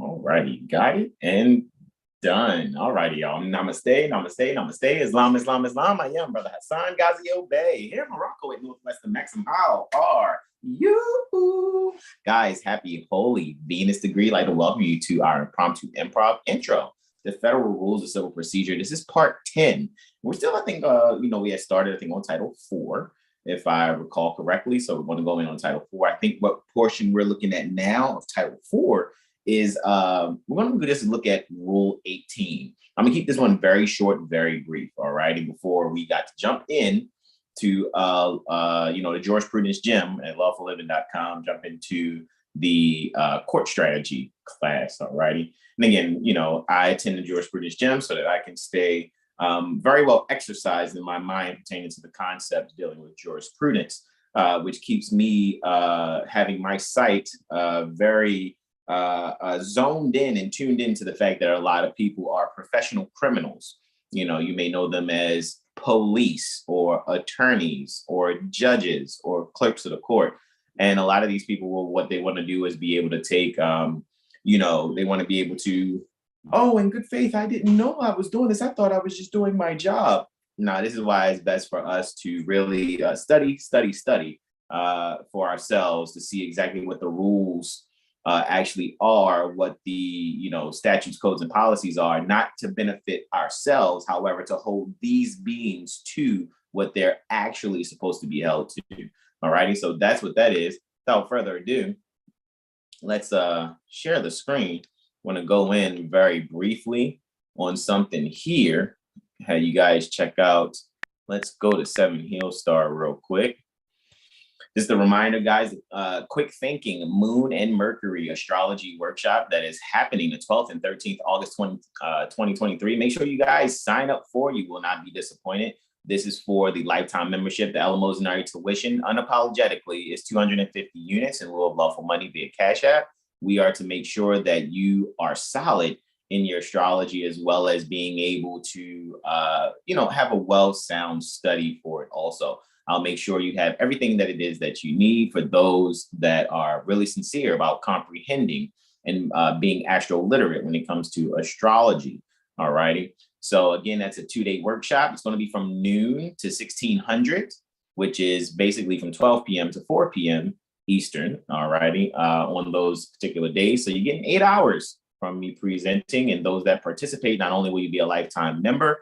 All righty, got it and done. All righty, y'all. Namaste, namaste, namaste. Islam, Islam, Islam. I am Brother Hasan Ghaziel Bey here in Morocco at Northwestern Maxim. How are you? Guys, happy Holy Venus degree. I'd like to welcome you to our Impromptu Improv intro, the Federal Rules of Civil Procedure. This is part 10. We're still, I think, we had started, I think, on Title 4, if I recall correctly. So we're going to go in on Title 4. I think what portion we're looking at now of Title 4 is we're going to just look at Rule 18. I'm going to keep this one very short, very brief, all right? And before we got to jump in to, the jurisprudence gym at lawfulliving.com, jump into the court strategy class, all righty? And again, I attend the jurisprudence gym so that I can stay very well exercised in my mind pertaining to the concept dealing with jurisprudence, which keeps me having my sight very zoned in and tuned into the fact that a lot of people are professional criminals. You may know them as police or attorneys or judges or clerks of the court. And a lot of these people, what they want to do is be able to take, they want to be able to, oh, in good faith, I didn't know I was doing this. I thought I was just doing my job. No, this is why it's best for us to really study for ourselves to see exactly what the rules actually are, what the statutes, codes, and policies are, not to benefit ourselves, however, to hold these beings to what they're actually supposed to be held to. All righty, so that's what that is. Without further ado, let's share the screen. I want to go in very briefly on something here. Have you guys check out, let's go to 7 Heel Star real quick. Just a reminder, guys, quick thinking, Moon and Mercury astrology workshop that is happening the 12th and 13th August 2023. Make sure you guys sign up for. You will not be disappointed. This is for the lifetime membership. The Eleemosynary tuition, unapologetically, is 250 units in lieu of lawful money via CashApp. We are to make sure that you are solid in your astrology, as well as being able to, have a well-sound study for it also. I'll make sure you have everything that it is that you need for those that are really sincere about comprehending and being astro literate when it comes to astrology. All righty. So again, that's a 2-day workshop. It's going to be from noon to 1600, which is basically from 12 p.m. to 4 p.m. Eastern. All righty. On those particular days. So you're getting 8 hours from me presenting, and those that participate, not only will you be a lifetime member,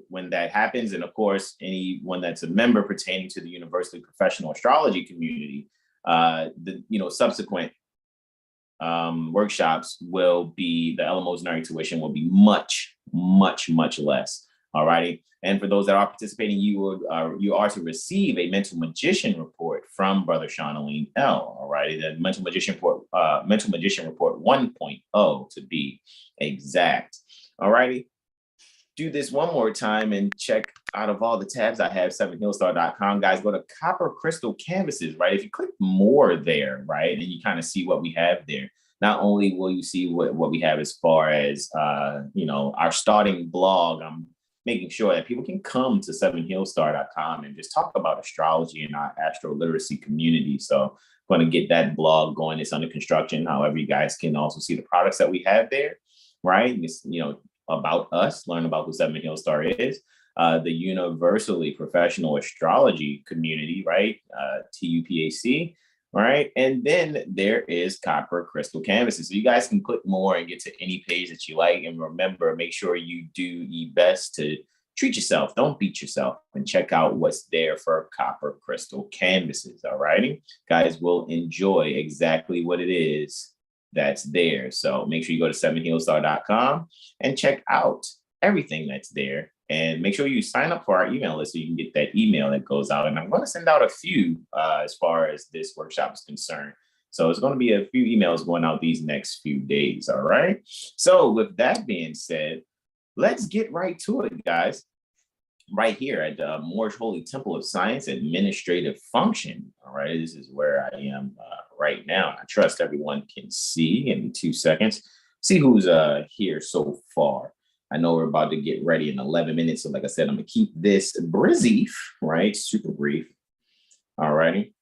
when that happens, and of course, anyone that's a member pertaining to the Universally Professional Astrology community, the subsequent workshops will be, the Eleemosynary tuition will be much, much, much less. All righty. And for those that are participating, you are to receive a mental magician report from Brother Sean L. All righty. The mental magician report 1.0 to be exact. All righty. Do this one more time and check out of all the tabs I have, 7heelstar.com. Guys, go to Copper Crystal Canvases, right? If you click more there, right, and you kind of see what we have there, not only will you see what we have as far as, our starting blog, I'm making sure that people can come to 7heelstar.com and just talk about astrology in our astro literacy community. So I'm going to get that blog going. It's under construction. However, you guys can also see the products that we have there, right? It's, about us, learn about who 7 Heel Star is, the Universally Professional Astrology community, right? TUPAC, right? And then there is Copper Crystal Canvases. So you guys can click more and get to any page that you like. And remember, make sure you do your best to treat yourself. Don't beat yourself, and check out what's there for Copper Crystal Canvases, all righty? Guys will enjoy exactly what it is that's there. So make sure you go to 7heelstar.com and check out everything that's there, and make sure you sign up for our email list so you can get that email that goes out. And I'm going to send out a few as far as this workshop is concerned. So it's going to be a few emails going out these next few days. All right. So with that being said, let's get right to it, guys. Right here at the Moorish Holy Temple of Science Administrative Function. All right, this is where I am right now. I trust everyone can see. Give me 2 seconds. See who's here so far. I know we're about to get ready in 11 minutes. So like I said, I'm going to keep this brief, right? Super brief. All righty.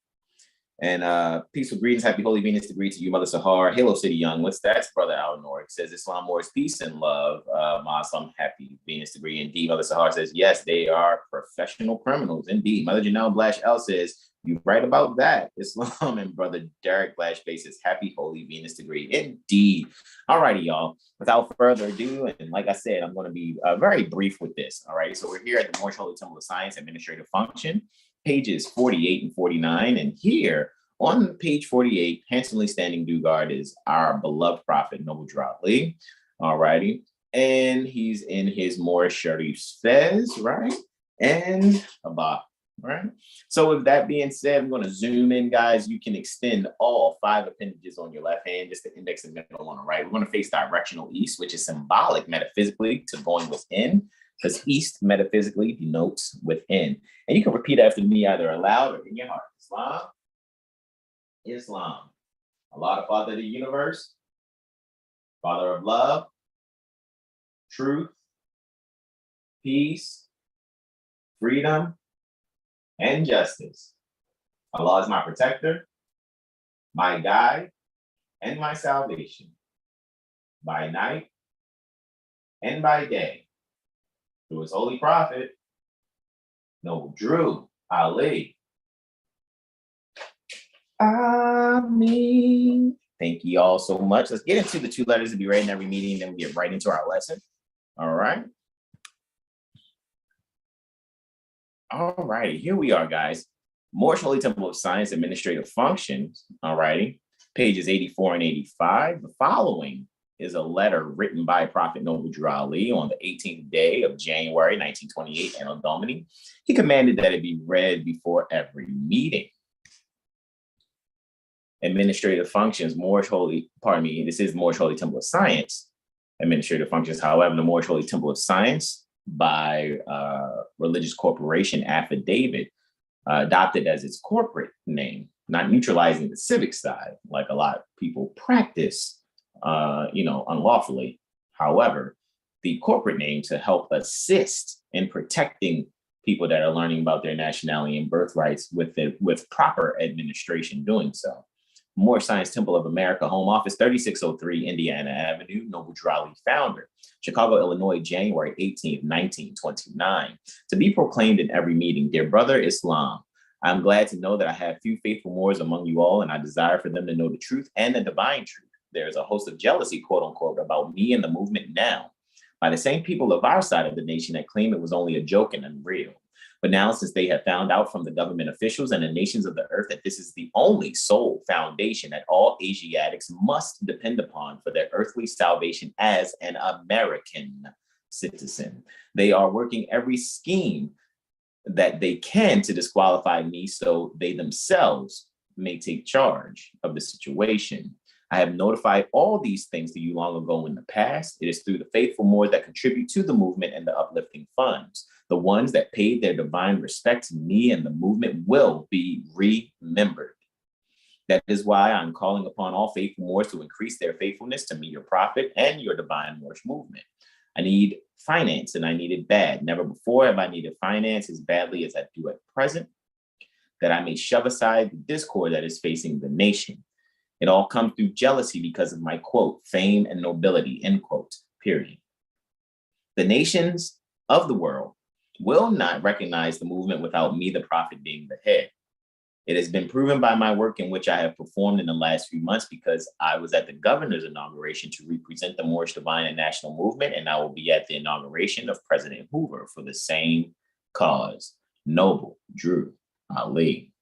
And peaceful greetings, happy Holy Venus degree to you, Mother Sahar. Halo City Young, what's that? Brother Al Norik says Islam wars peace and love. Muslim, happy Venus degree. Indeed, Mother Sahar says, yes, they are professional criminals. Indeed. Mother Janelle Blash L says, you right about that. Islam and Brother Derek Blash Bay says, happy Holy Venus degree. Indeed. All righty, y'all. Without further ado, and like I said, I'm going to be very brief with this. All right. So we're here at the Moorish Holy Temple of Science Administrative Function, pages 48 and 49. And here on page 48, handsomely standing due guard is our beloved prophet, Noble Ali. All righty. And he's in his Moorish Sharif Fez, right? And Abba. All right. So with that being said, I'm going to zoom in, guys. You can extend all 5 appendages on your left hand, just the index and middle on the right. We're going to face directional east, which is symbolic metaphysically to going within, because east metaphysically denotes within. And you can repeat after me either aloud or in your heart. Islam, Islam. Allah, the Father of the universe, Father of love, truth, peace, freedom, and justice. Allah is my protector, my guide, and my salvation, by night and by day. Through his holy prophet, Noble Drew Ali. Ameen. Thank you all so much. Let's get into the 2 letters to be read in every meeting, then we get right into our lesson. All right. All righty, here we are, guys. Moorish Holy Temple of Science Administrative Functions. All righty, pages 84 and 85. The following is a letter written by Prophet Noble Drew Ali on the 18th day of January, 1928, Anno Domini. He commanded that it be read before every meeting. Administrative Functions, Moorish Holy, pardon me, this is Moorish Holy Temple of Science Administrative Functions. However, the Moorish Holy Temple of Science by Religious Corporation Affidavit adopted as its corporate name, not neutralizing the civic side like a lot of people practice, unlawfully. However, the corporate name to help assist in protecting people that are learning about their nationality and birthrights with proper administration doing so. Moorish Science Temple of America, Home Office, 3603 Indiana Avenue, Noble Drew Ali founder, Chicago, Illinois, January 18th, 1929. To be proclaimed in every meeting, dear brother Islam, I'm glad to know that I have few faithful Moors among you all, and I desire for them to know the truth and the divine truth. There is a host of jealousy, quote unquote, about me and the movement now by the same people of our side of the nation that claim it was only a joke and unreal. But now, since they have found out from the government officials and the nations of the earth that this is the only sole foundation that all Asiatics must depend upon for their earthly salvation as an American citizen, they are working every scheme that they can to disqualify me so they themselves may take charge of the situation. I have notified all these things to you long ago in the past. It is through the faithful Moors that contribute to the movement and the uplifting funds. The ones that paid their divine respect to me and the movement will be remembered. That is why I'm calling upon all faithful Moors to increase their faithfulness to me, your prophet, and your divine Moorish movement. I need finance, and I need it bad. Never before have I needed finance as badly as I do at present, that I may shove aside the discord that is facing the nation. It all comes through jealousy because of my, quote, fame and nobility, end quote, period. The nations of the world will not recognize the movement without me, the prophet, being the head. It has been proven by my work in which I have performed in the last few months, because I was at the governor's inauguration to represent the Moorish Divine and National Movement, and I will be at the inauguration of President Hoover for the same cause. Noble Drew Ali.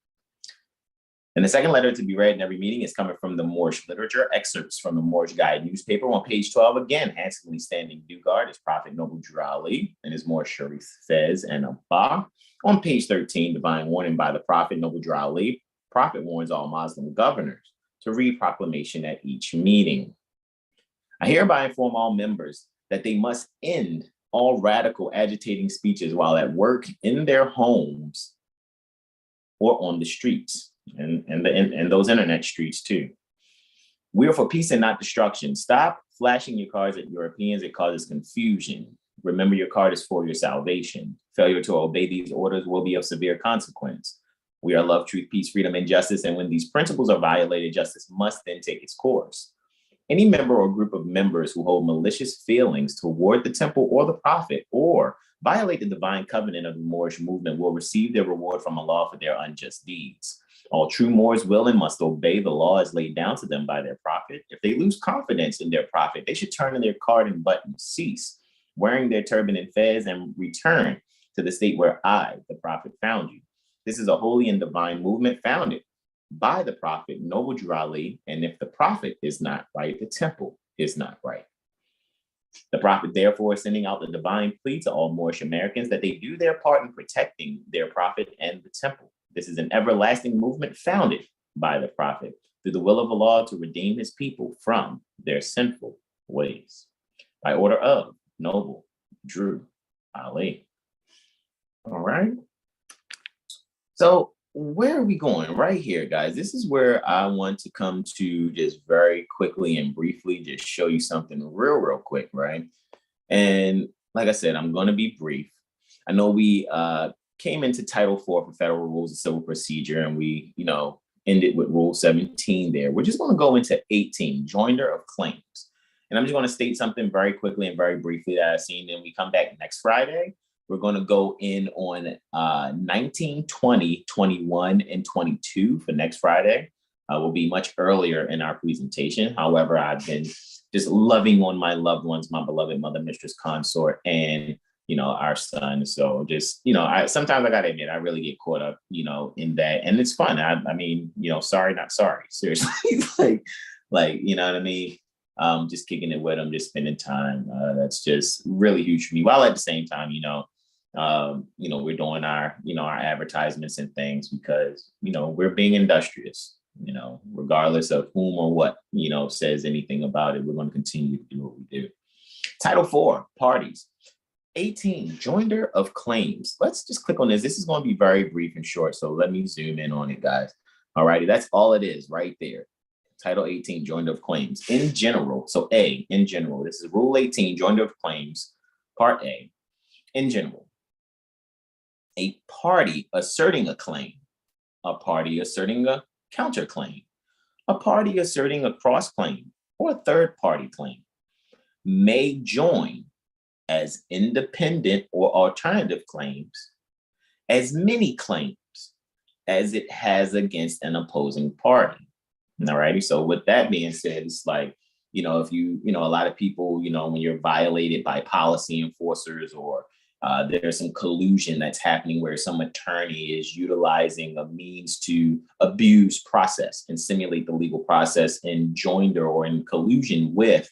And the second letter to be read in every meeting is coming from the Moorish literature, excerpts from the Moorish Guide newspaper. On page 12, again, handsomely standing due guard is Prophet Noble Drew Ali and his Moorish Sharif Fez and Abba. On page 13, divine warning by the Prophet Noble Drew Ali. Prophet warns all Muslim governors to read proclamation at each meeting. I hereby inform all members that they must end all radical agitating speeches while at work, in their homes, or on the streets. And those internet streets too. We are for peace and not destruction. Stop flashing your cards at Europeans. It causes confusion. Remember, your card is for your salvation. Failure to obey these orders will be of severe consequence. We are love, truth, peace, freedom, and justice. And when these principles are violated, justice must then take its course. Any member or group of members who hold malicious feelings toward the temple or the prophet or violate the divine covenant of the Moorish movement will receive their reward from Allah for their unjust deeds. All true Moors will and must obey the law as laid down to them by their prophet. If they lose confidence in their prophet, they should turn in their card and button, cease wearing their turban and fez, and return to the state where I, the prophet, found you. This is a holy and divine movement founded by the prophet, Noble Jurali, and if the prophet is not right, the temple is not right. The prophet therefore is sending out the divine plea to all Moorish Americans that they do their part in protecting their prophet and the temple. This is an everlasting movement founded by the prophet through the will of Allah to redeem his people from their sinful ways. By order of Noble Drew Ali. All right. So where are we going? Right here, guys. This is where I want to come to just very quickly and briefly just show you something real quick, right? And like I said, I'm going to be brief. I know we came into Title 4 for Federal Rules of Civil Procedure, and we, ended with Rule 17 there. We're just going to go into 18, Joinder of Claims. And I'm just going to state something very quickly and very briefly that I've seen. Then we come back next Friday. We're going to go in on 19, 20, 21, and 22 for next Friday. We'll be much earlier in our presentation. However, I've been just loving on my loved ones, my beloved mother, mistress, consort, and, our son. So just, sometimes I got to admit, I really get caught up, in that. And it's fun. I mean, sorry, not sorry. Seriously, like, you know what I mean? Just kicking it with them, just spending time. That's just really huge for me. While at the same time, we're doing our, our advertisements and things because, we're being industrious, regardless of whom or what, says anything about it. We're going to continue to do what we do. Title 4, parties. 18, Joinder of Claims. Let's just click on this. This is going to be very brief and short. So let me zoom in on it, guys. All righty. That's all it is right there. Title 18, Joinder of Claims. In general, so A, in general, this is Rule 18, Joinder of Claims, Part A. In general, a party asserting a claim, a party asserting a counterclaim, a party asserting a cross-claim, or a third-party claim may join as independent or alternative claims as many claims as it has against an opposing party. All righty. So with that being said, it's like, if you, a lot of people, when you're violated by policy enforcers or there's some collusion that's happening where some attorney is utilizing a means to abuse process and simulate the legal process in joinder or in collusion with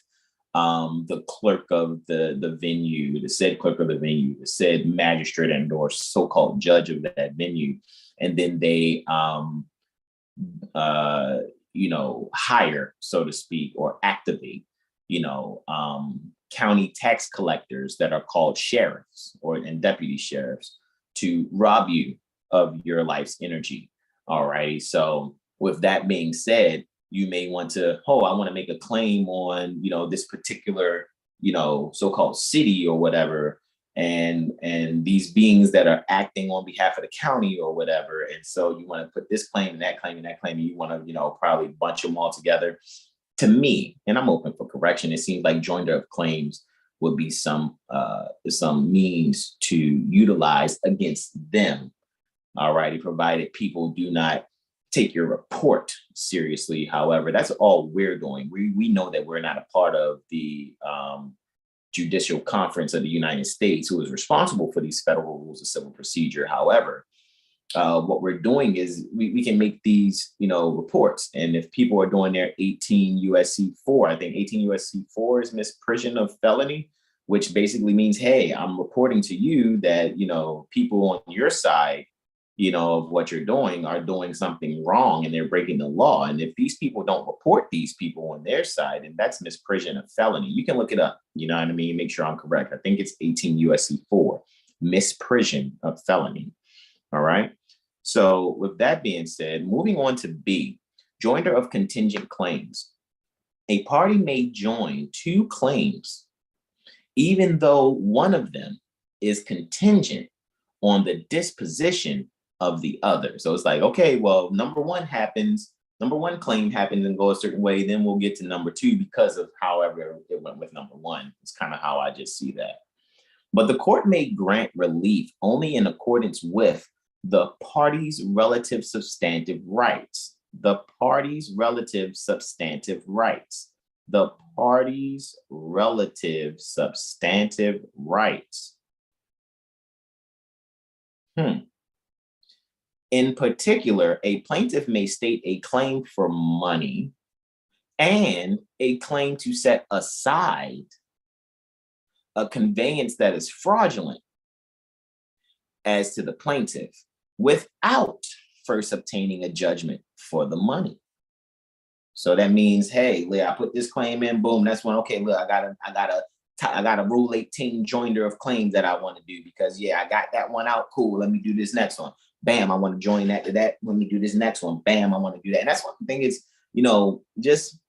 the clerk of the venue, the said clerk of the venue, the said magistrate and or so-called judge of that venue. And then they, hire, so to speak, or activate, county tax collectors that are called sheriffs and deputy sheriffs to rob you of your life's energy. All right. So with that being said, you may want to, I want to make a claim on, this particular, so-called city or whatever. And these beings that are acting on behalf of the county or whatever. And so you want to put this claim and that claim and that claim, and you want to, probably bunch them all together. To me, and I'm open for correction, it seems like joinder of claims would be some means to utilize against them. All righty, provided people do not take your report seriously. However, that's all we're doing. We know that we're not a part of the Judicial Conference of the United States, who is responsible for these federal rules of civil procedure. However, what we're doing is we can make these, reports. And if people are doing their 18 USC 4, I think 18 USC 4 is misprision of felony, which basically means, hey, I'm reporting to you that, people on your side, of what you're doing are doing something wrong and they're breaking the law. And if these people don't report these people on their side, and that's misprision of felony, you can look it up, you know what I mean? Make sure I'm correct. I think it's 18 USC 4, misprision of felony. All right. So with that being said, moving on to B, joinder of contingent claims. A party may join two claims, even though one of them is contingent on the disposition of the other. So it's like, okay, well, number one claim happens and go a certain way, then we'll get to number two because of however it went with number one. It's kind of how I just see that. But the court may grant relief only in accordance with the parties' relative substantive rights. The parties' relative substantive rights. The parties' relative substantive rights. In particular, a plaintiff may state a claim for money and a claim to set aside a conveyance that is fraudulent as to the plaintiff without first obtaining a judgment for the money. So that means, hey, Leah, I put this claim in, boom, that's one. Okay, look, I got a Rule 18 joinder of claims that I want to do because, yeah, I got that one out. Cool, let me do this next one. Bam, I want to join that to that. Let me do this next one. Bam, I want to do that. And that's one thing is, just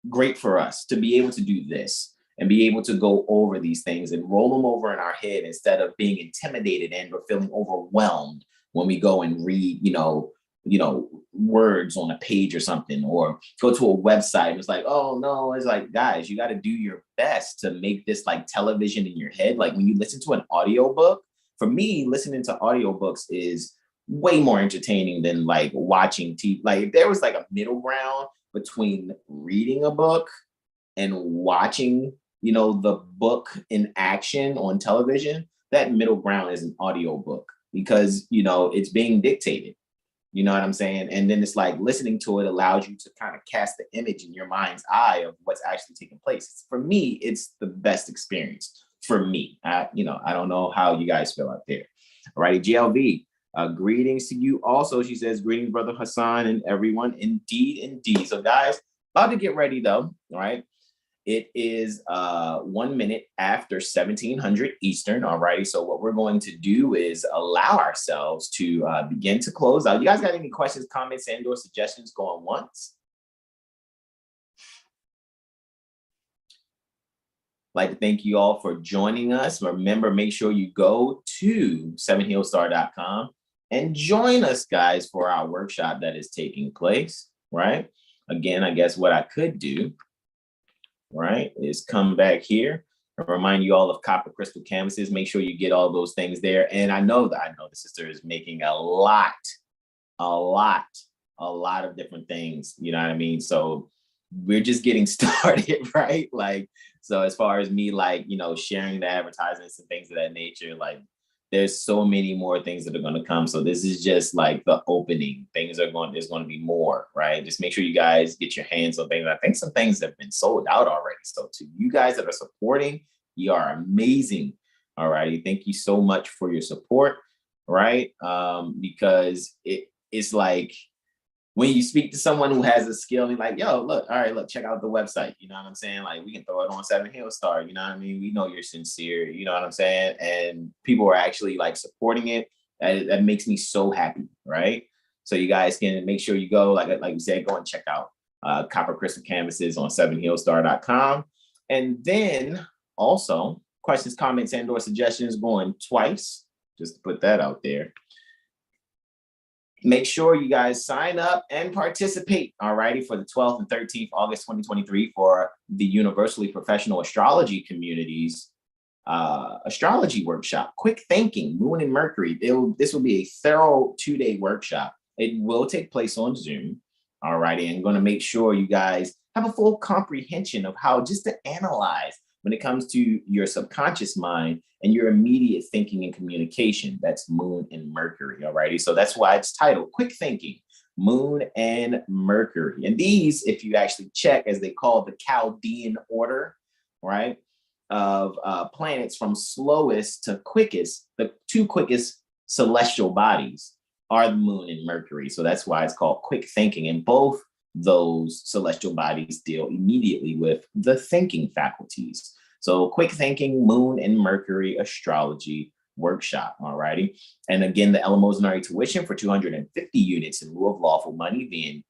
great for us to be able to do this and be able to go over these things and roll them over in our head instead of being intimidated and or feeling overwhelmed when we go and read, words on a page or something, or go to a website and it's like, oh no, it's like, guys, you got to do your best to make this like television in your head. Like when you listen to an audiobook, for me, listening to audiobooks is way more entertaining than like watching TV. Like if there was like a middle ground between reading a book and watching, the book in action on television, that middle ground is an audiobook because, it's being dictated. You know what I'm saying? And then it's like listening to it allows you to kind of cast the image in your mind's eye of what's actually taking place. For me, it's the best experience for me. I don't know how you guys feel out there. All righty, GLV. Greetings to you also. She says, greetings, Brother Hasan and everyone. Indeed. So guys, about to get ready though, all right? It is 1 minute after 1700 Eastern, all righty? So what we're going to do is allow ourselves to begin to close out. You guys got any questions, comments, and or suggestions going once? Like to thank you all for joining us. Remember, make sure you go to 7heelstar.com and join us, guys, for our workshop that is taking place, right? Again, I guess what I could do, right, is come back here and remind you all of copper crystal canvases. Make sure you get all those things there. And I know the sister is making a lot of different things, you know what I mean? So we're just getting started, right? Like, so as far as me, like, sharing the advertisements and things of that nature, like there's so many more things that are going to come. So this is just like the opening. There's going to be more, right? Just make sure you guys get your hands on things. I think some things have been sold out already. So to you guys that are supporting, you are amazing. All righty. Thank you so much for your support, right? Because it's like, when you speak to someone who has a skill, and like, yo, look, all right, look, check out the website. You know what I'm saying? Like, we can throw it on 7 Hill Star. You know what I mean? We know you're sincere. You know what I'm saying? And people are actually like supporting it. That makes me so happy, right? So you guys can make sure you go, like we said, go and check out Copper Crystal Canvases on 7heelstar.com. And then also questions, comments, and or suggestions going twice, just to put that out there. Make sure you guys sign up and participate, all righty, for the 12th and 13th August 2023 for the Universally Professional Astrology Community's astrology workshop, Quick Thinking, Moon and Mercury. This will be a thorough 2-day workshop. It will take place on Zoom, all righty, and I'm going to make sure you guys have a full comprehension of how just to analyze when it comes to your subconscious mind and your immediate thinking and communication. That's Moon and Mercury, all righty? So that's why it's titled Quick Thinking, Moon and Mercury. And these, if you actually check, as they call the Chaldean order, right, of planets from slowest to quickest, the two quickest celestial bodies are the Moon and Mercury. So that's why it's called Quick Thinking. And both those celestial bodies deal immediately with the thinking faculties. So Quick Thinking, Moon and Mercury Astrology Workshop, all righty? And again, the eleemosynary tuition for 250 units in lieu of lawful money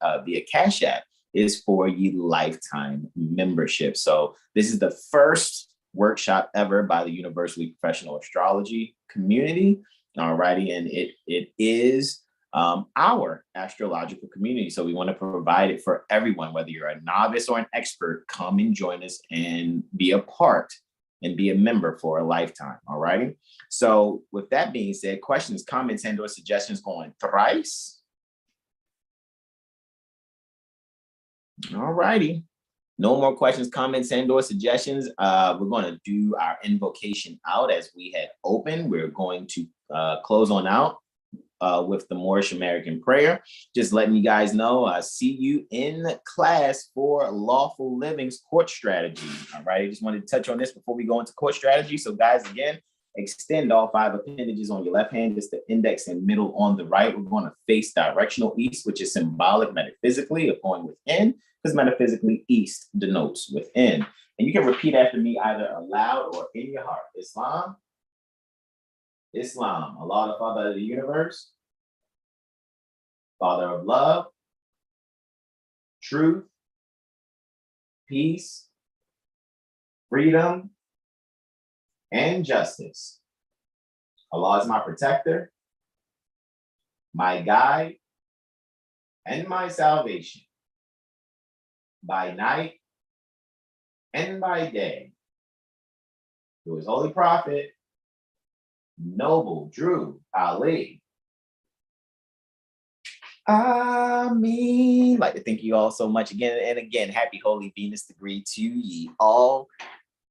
via CashApp is for your lifetime membership. So this is the first workshop ever by the Universally Professional Astrology Community, All righty. And it is our astrological community. So we want to provide it for everyone, whether you're a novice or an expert. Come and join us and be a part and be a member for a lifetime. All righty. So with that being said, questions, comments, and or suggestions going thrice. All righty. No more questions, comments, and or suggestions. We're going to do our invocation out as we had opened. We're going to close on out with the Moorish American prayer. Just letting you guys know, see you in class for Lawful Living's court strategy. All right, I just wanted to touch on this before we go into court strategy. So guys, again, extend all 5 appendages on your left hand, just the index and middle on the right. We're going to face directional east, which is symbolic metaphysically of going within, because metaphysically east denotes within. And you can repeat after me either aloud or in your heart. Islam. Islam, Allah, the Father of the universe, Father of love, truth, peace, freedom, and justice. Allah is my protector, my guide, and my salvation, by night and by day. Through his holy prophet, Noble Drew Ali. I'd like to thank you all so much again and again. Happy Holy Venus degree to ye all.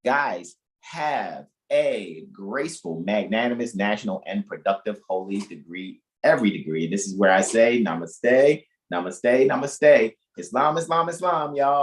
Guys, have a graceful, magnanimous, national, and productive holy degree, every degree. And this is where I say namaste, namaste, namaste. Islam, Islam, Islam, y'all.